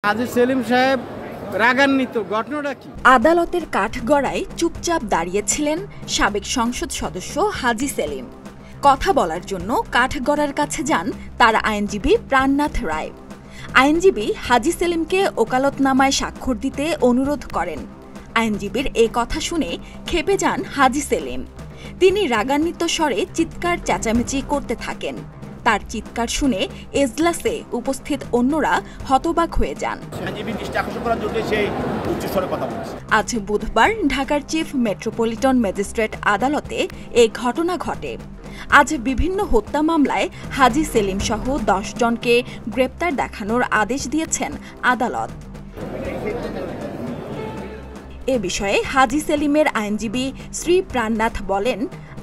হাজী সেলিম সাহেব রাগান্বিত, ঘটনাটা কি? আদালতের কাঠগড়ায় চুপচাপ দাঁড়িয়েছিলেন সাবেক সংসদ সদস্য হাজী সেলিম। কথা বলার জন্য কাঠগড়ার কাছে যান তার আইনজীবী প্রাণনাথ রায়। আইনজীবী হাজী সেলিমকে ওকালতনামায় স্বাক্ষর দিতে অনুরোধ করেন। আইনজীবীর এ কথা শুনে ক্ষেপে যান হাজী সেলিম। তিনি রাগান্বিত স্বরে চিৎকার চেঁচামেচি করতে থাকেন। তার চিৎকার শুনে এজলাসে উপস্থিত অন্যরা হতবাক হয়ে যান। আজ বুধবার ঢাকার চিফ মেট্রোপলিটন ম্যাজিস্ট্রেট আদালতে এই ঘটনা ঘটে। আজ বিভিন্ন হত্যা মামলায় হাজী সেলিম সহ 10 জনকে গ্রেপ্তার দেখানোর আদেশ দিয়েছেন আদালত। এ বিষয়ে হাজী সেলিমের আইনজীবী শ্রী প্রাণনাথ বলেন,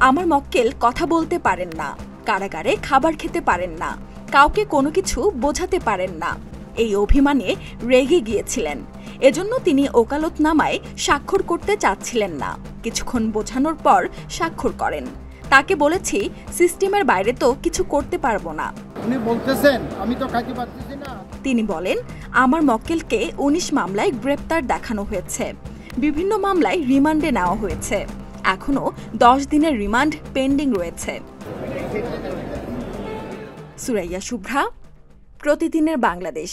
আমার মক্কেল কথা বলতে পারেন না, কারাগারে খাবার খেতে পারেন না, কাউকে কোনো কিছু বোঝাতে পারেন না। এই অভিমানে রেগে গিয়েছিলেন। এজন্য তিনি ওকালতনামায় স্বাক্ষর করতে চাচ্ছিলেন না। কিছুক্ষণ বোঝানোর পর স্বাক্ষর করেন। তাকে বলেছি, সিস্টেমের বাইরে তো কিছু করতে পারবো না। উনি বলতেছেন আমি তো খাইতে পারতেছি না। তিনি বলেন, আমার মক্কেলকে 19 মামলায় গ্রেপ্তার দেখানো হয়েছে, বিভিন্ন মামলায় রিমান্ডে নেওয়া হয়েছে, এখনো 10 দিনের রিমান্ড পেন্ডিং রয়েছে। সুরাইয়া শুভ্রা, প্রতিদিনের বাংলাদেশ।